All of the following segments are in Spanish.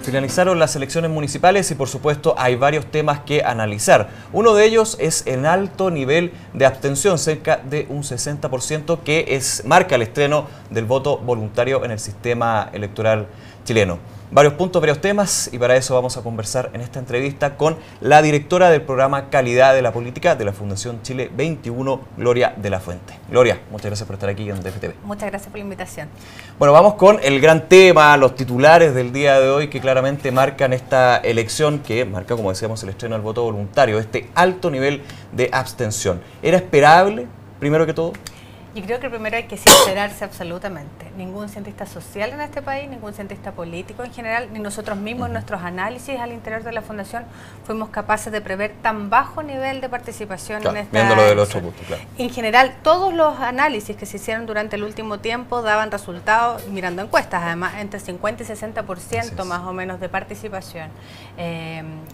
Finalizaron las elecciones municipales y por supuesto hay varios temas que analizar. Uno de ellos es el alto nivel de abstención, cerca de un 60%, que marca el estreno del voto voluntario en el sistema electoral chileno. Varios puntos, varios temas, y para eso vamos a conversar en esta entrevista con la directora del programa Calidad de la Política de la Fundación Chile 21, Gloria de la Fuente. Gloria, muchas gracias por estar aquí en DFTV. Muchas gracias por la invitación. Bueno, vamos con el gran tema, los titulares del día de hoy que claramente marcan esta elección, que marca, como decíamos, el estreno del voto voluntario, este alto nivel de abstención. ¿Era esperable, primero que todo? Yo creo que primero hay que sincerarse absolutamente. Ningún cientista social en este país, ningún cientista político en general, ni nosotros mismos en nuestros análisis al interior de la Fundación fuimos capaces de prever tan bajo nivel de participación en esta viéndolo del otro punto, claro. En general, todos los análisis que se hicieron durante el último tiempo daban resultados, mirando encuestas, además, entre 50 y 60% más o menos de participación.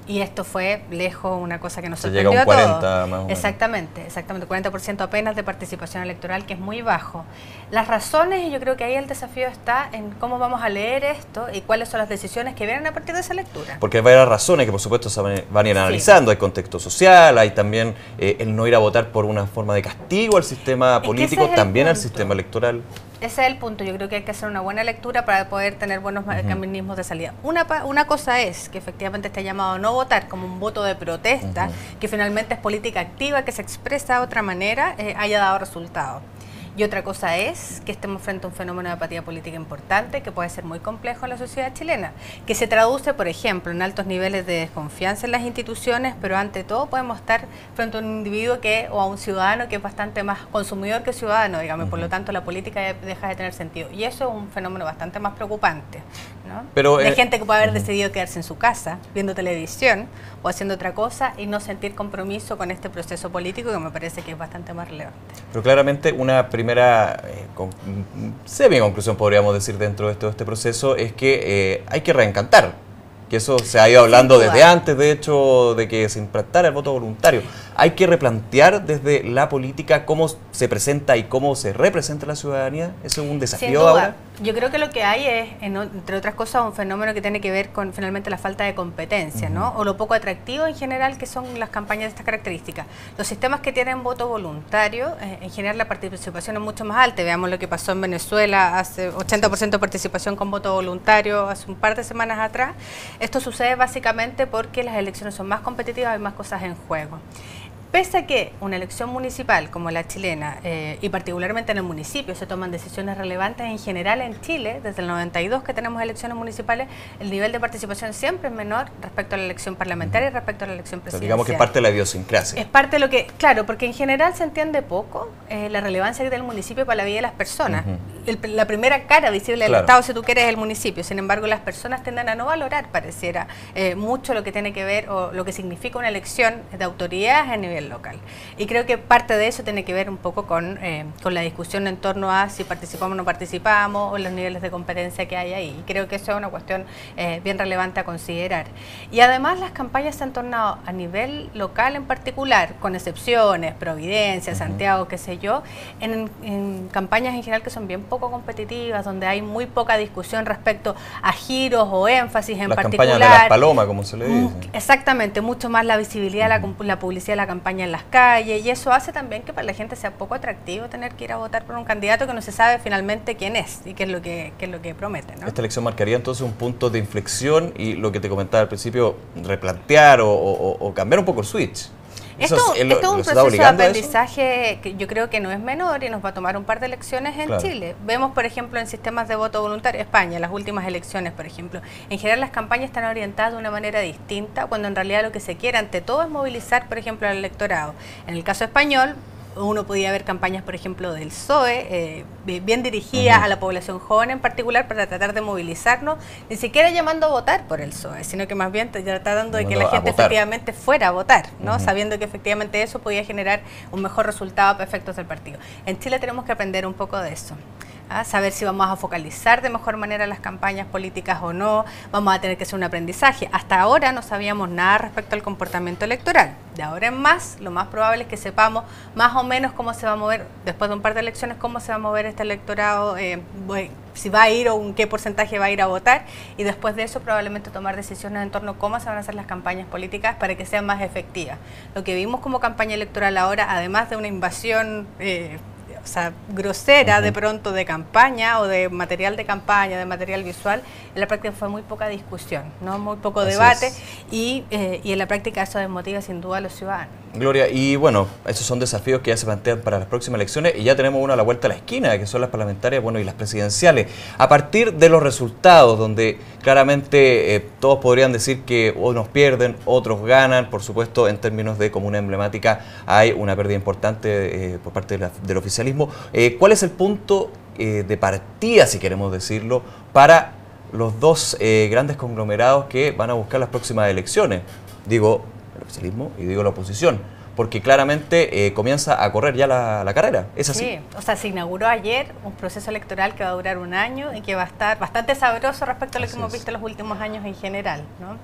Y esto fue lejos una cosa que nos sorprendió llega a un 40 a todos. Más o menos. Exactamente, 40% apenas de participación electoral, que es muy bajo. Las razones, y yo creo que ahí el desafío está en cómo vamos a leer esto y cuáles son las decisiones que vienen a partir de esa lectura. Porque hay varias razones que por supuesto se van a ir analizando. Hay contexto social, hay también el no ir a votar por una forma de castigo al sistema político, también al sistema electoral. Ese es el punto. Yo creo que hay que hacer una buena lectura para poder tener buenos mecanismos de salida. Una cosa es que efectivamente esté llamado a no votar como un voto de protesta, que finalmente es política activa, que se expresa de otra manera, haya dado resultado. Y otra cosa es que estemos frente a un fenómeno de apatía política importante que puede ser muy complejo en la sociedad chilena, que se traduce, por ejemplo, en altos niveles de desconfianza en las instituciones, pero ante todo podemos estar frente a un individuo o a un ciudadano que es bastante más consumidor que ciudadano, digamos, por lo tanto la política deja de tener sentido. Y eso es un fenómeno bastante más preocupante, ¿no? Pero, de gente que puede haber decidido quedarse en su casa, viendo televisión o haciendo otra cosa y no sentir compromiso con este proceso político que me parece que es bastante más relevante. Pero claramente una primera semi-conclusión, podríamos decir, dentro de este proceso, es que hay que reencantar, que eso se ha ido hablando desde antes, de hecho, de que se implantara el voto voluntario. Hay que replantear desde la política cómo se presenta y cómo se representa la ciudadanía. ¿Eso es un desafío ahora? Yo creo que lo que hay es, entre otras cosas, un fenómeno que tiene que ver con finalmente la falta de competencia, ¿no? O lo poco atractivo en general que son las campañas de estas características. Los sistemas que tienen voto voluntario, en general la participación es mucho más alta. Veamos lo que pasó en Venezuela, hace 80% de participación con voto voluntario hace un par de semanas atrás. Esto sucede básicamente porque las elecciones son más competitivas, hay más cosas en juego. Pese a que una elección municipal como la chilena, y particularmente en el municipio, se toman decisiones relevantes en general en Chile, desde el 92 que tenemos elecciones municipales, el nivel de participación siempre es menor respecto a la elección parlamentaria y respecto a la elección presidencial. Digamos que es parte de la idiosincrasia. Es parte de lo que, claro, porque en general se entiende poco la relevancia que tiene el municipio para la vida de las personas. La primera cara visible del Estado, si tú quieres, es el municipio. Sin embargo, las personas tienden a no valorar, pareciera, mucho lo que tiene que ver o lo que significa una elección de autoridades a nivel local. Y creo que parte de eso tiene que ver un poco con la discusión en torno a si participamos o no participamos, o los niveles de competencia que hay ahí. Y creo que eso es una cuestión bien relevante a considerar. Y además las campañas se han tornado a nivel local en particular, con excepciones, Providencia, Santiago, qué sé yo, en campañas en general que son bien poco competitivas, donde hay muy poca discusión respecto a giros o énfasis en particular. Las campañas de las palomas, como se le dice. Exactamente, mucho más la visibilidad, la publicidad de la campaña en las calles, y eso hace también que para la gente sea poco atractivo tener que ir a votar por un candidato que no se sabe finalmente quién es y qué es lo que promete, ¿no? Esta elección marcaría entonces un punto de inflexión y lo que te comentaba al principio, replantear o cambiar un poco el switch. Esto es un proceso de aprendizaje que yo creo que no es menor y nos va a tomar un par de elecciones en Chile. Vemos, por ejemplo, en sistemas de voto voluntario, España, las últimas elecciones, por ejemplo. En general las campañas están orientadas de una manera distinta, cuando en realidad lo que se quiere ante todo es movilizar, por ejemplo, al electorado. En el caso español, uno podía ver campañas, por ejemplo, del PSOE, bien dirigidas a la población joven en particular para tratar de movilizarnos, ni siquiera llamando a votar por el PSOE, sino que más bien tratando de que la gente efectivamente fuera a votar, ¿no? Sabiendo que efectivamente eso podía generar un mejor resultado para efectos del partido. En Chile tenemos que aprender un poco de eso. saber si vamos a focalizar de mejor manera las campañas políticas o no, vamos a tener que hacer un aprendizaje. Hasta ahora no sabíamos nada respecto al comportamiento electoral. De ahora en más, lo más probable es que sepamos más o menos cómo se va a mover, después de un par de elecciones, cómo se va a mover este electorado, si va a ir o en qué porcentaje va a ir a votar, y después de eso probablemente tomar decisiones en torno a cómo se van a hacer las campañas políticas para que sean más efectivas. Lo que vimos como campaña electoral ahora, además de una invasión grosera de pronto de campaña o de material de campaña, de material visual, en la práctica fue muy poca discusión, ¿no? Muy poco debate y en la práctica eso desmotiva sin duda a los ciudadanos. Gloria, y bueno, esos son desafíos que ya se plantean para las próximas elecciones y ya tenemos una a la vuelta a la esquina, que son las parlamentarias, bueno, y las presidenciales. A partir de los resultados, donde claramente todos podrían decir que unos pierden, otros ganan, por supuesto, en términos de comuna emblemática hay una pérdida importante por parte del oficialismo. ¿Cuál es el punto de partida, si queremos decirlo, para los dos grandes conglomerados que van a buscar las próximas elecciones? Digo el oficialismo y digo la oposición, porque claramente comienza a correr ya la carrera, ¿es así? Sí, o sea, se inauguró ayer un proceso electoral que va a durar un año y que va a estar bastante sabroso respecto a lo que hemos visto en los últimos años en general, ¿no?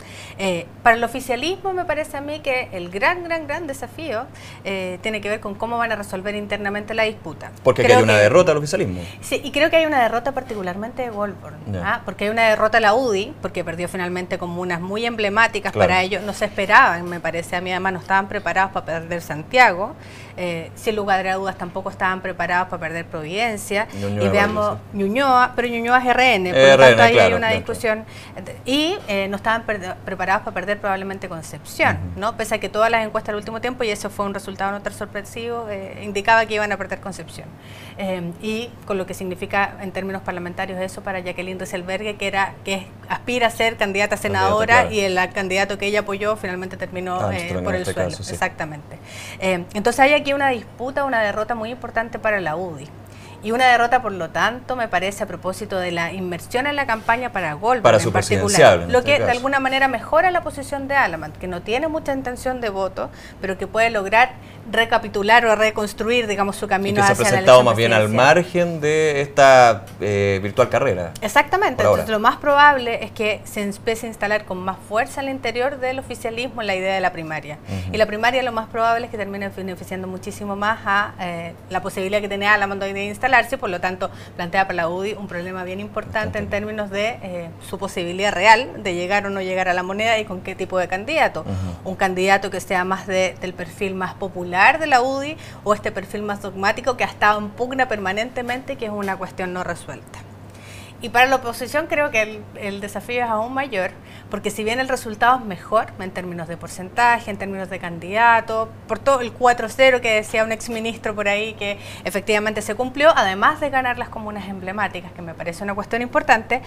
Para el oficialismo me parece a mí que el gran desafío tiene que ver con cómo van a resolver internamente la disputa. Porque hay una derrota al oficialismo. Sí, y creo que hay una derrota particularmente de Goldborn, porque hay una derrota a la UDI, porque perdió finalmente comunas muy emblemáticas para ellos, no se esperaban, me parece a mí, además no estaban preparados para perder Santiago, sin lugar a dudas tampoco estaban preparados para perder Providencia, y veamos Ñuñoa, pero Ñuñoa es RN, por lo tanto ahí hay una discusión, y no estaban preparados para perder probablemente Concepción, ¿no? Pese a que todas las encuestas del último tiempo, y eso fue un resultado no tan sorpresivo, indicaba que iban a perder Concepción, y con lo que significa en términos parlamentarios eso para Jacqueline Risselberghe, que aspira a ser candidata a senadora, y el candidato que ella apoyó finalmente terminó por el suelo. Sí. Exactamente. Entonces hay aquí una disputa, una derrota muy importante para la UDI. Y una derrota, por lo tanto, me parece a propósito de la inmersión en la campaña para Goldberg en particular, lo que de alguna manera mejora la posición de Alamant, que no tiene mucha intención de voto, pero que puede lograr recapitular o reconstruir, digamos, su camino hacia la elección. Que se ha presentado más bien al margen de esta virtual carrera. Exactamente, entonces lo más probable es que se empiece a instalar con más fuerza al interior del oficialismo la idea de la primaria. Y la primaria lo más probable es que termine beneficiando muchísimo más a la posibilidad que tiene Alamant hoy de instalar. Por lo tanto, plantea para la UDI un problema bien importante en términos de su posibilidad real de llegar o no llegar a la moneda y con qué tipo de candidato. Un candidato que sea más del perfil más popular de la UDI o este perfil más dogmático que ha estado en pugna permanentemente, que es una cuestión no resuelta. Y para la oposición creo que el desafío es aún mayor, porque si bien el resultado es mejor en términos de porcentaje, en términos de candidato, por todo el 4-0 que decía un exministro por ahí que efectivamente se cumplió, además de ganar las comunas emblemáticas, que me parece una cuestión importante,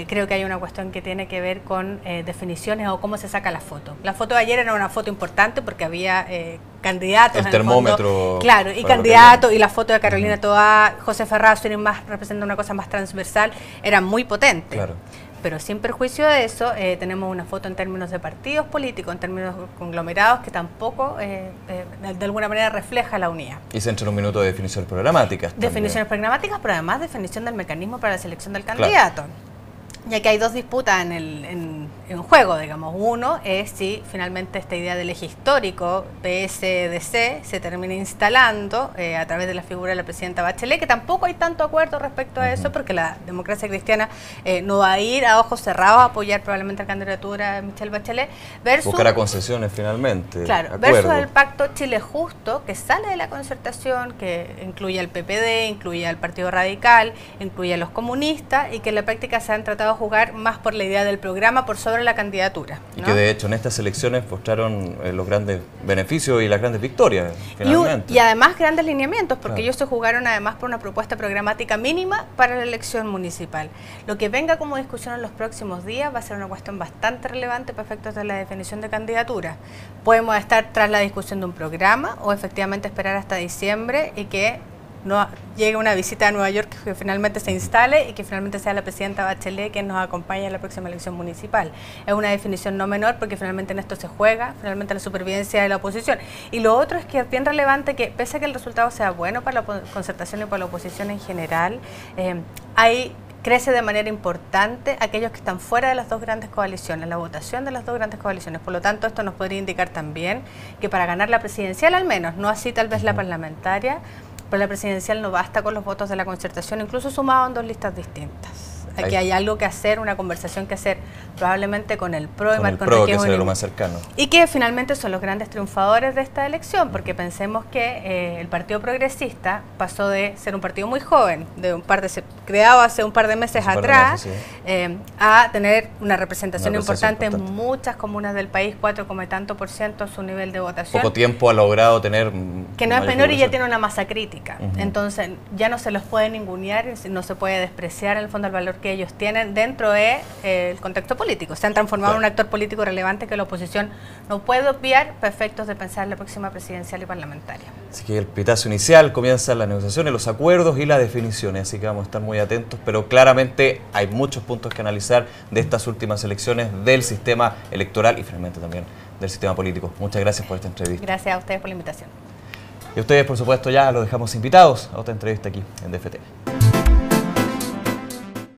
creo que hay una cuestión que tiene que ver con definiciones o cómo se saca la foto. La foto de ayer era una foto importante porque había candidatos. El termómetro. Fondo, claro, y candidatos, y la foto de Carolina Toá, José Ferraz, más representa una cosa más transversal, era muy potente. Claro. Pero sin perjuicio de eso, tenemos una foto en términos de partidos políticos, en términos conglomerados, que tampoco de alguna manera refleja la unidad. Y se entra en un minuto de definiciones programáticas. Definiciones programáticas, pero además definición del mecanismo para la selección del candidato. Ya que hay dos disputas en juego, digamos. Uno es si finalmente esta idea del eje histórico, PSDC, se termina instalando a través de la figura de la presidenta Bachelet, que tampoco hay tanto acuerdo respecto a eso, porque la democracia cristiana no va a ir a ojos cerrados a apoyar probablemente la candidatura de Michelle Bachelet, versus... Buscará concesiones finalmente. Claro, versus el pacto Chile Justo, que sale de la concertación, que incluye al PPD, incluye al Partido Radical, incluye a los comunistas, y que en la práctica se han tratado de jugar más por la idea del programa por sobre la candidatura, ¿no? Y que de hecho en estas elecciones mostraron los grandes beneficios y las grandes victorias, finalmente. Y además grandes lineamientos, porque ellos se jugaron además por una propuesta programática mínima para la elección municipal. Lo que venga como discusión en los próximos días va a ser una cuestión bastante relevante para efectos de la definición de candidatura. Podemos estar tras la discusión de un programa o efectivamente esperar hasta diciembre y que no llegue una visita a Nueva York que finalmente se instale y que finalmente sea la presidenta Bachelet quien nos acompañe en la próxima elección municipal. Es una definición no menor porque finalmente en esto se juega, finalmente la supervivencia de la oposición. Y lo otro es que es bien relevante que pese a que el resultado sea bueno para la concertación y para la oposición en general, crece de manera importante aquellos que están fuera de las dos grandes coaliciones, la votación de las dos grandes coaliciones. Por lo tanto, esto nos podría indicar también que para ganar la presidencial al menos, no así tal vez la parlamentaria, pero la presidencial no basta con los votos de la concertación, incluso sumado en dos listas distintas. Aquí hay algo que hacer, una conversación que hacer probablemente con el PRO y Marco Enrique, que sería lo más cercano. Y que finalmente son los grandes triunfadores de esta elección, porque pensemos que el Partido Progresista pasó de ser un partido muy joven, creado hace un par de meses atrás, a tener una representación importante en muchas comunas del país, 4, tanto por ciento su nivel de votación. Poco tiempo ha logrado tener... Que no es menor y ya tiene una masa crítica. Entonces ya no se los puede ningunear, no se puede despreciar en el fondo el valor que ellos tienen dentro del contexto político. Se han transformado en un actor político relevante que la oposición no puede obviar para efectos de pensar en la próxima presidencial y parlamentaria. Así que el pitazo inicial, comienzan las negociaciones, los acuerdos y las definiciones, así que vamos a estar muy atentos, pero claramente hay muchos puntos que analizar de estas últimas elecciones, del sistema electoral y finalmente también del sistema político. Muchas gracias por esta entrevista. Gracias a ustedes por la invitación. Y a ustedes, por supuesto, ya los dejamos invitados a otra entrevista aquí en DFT.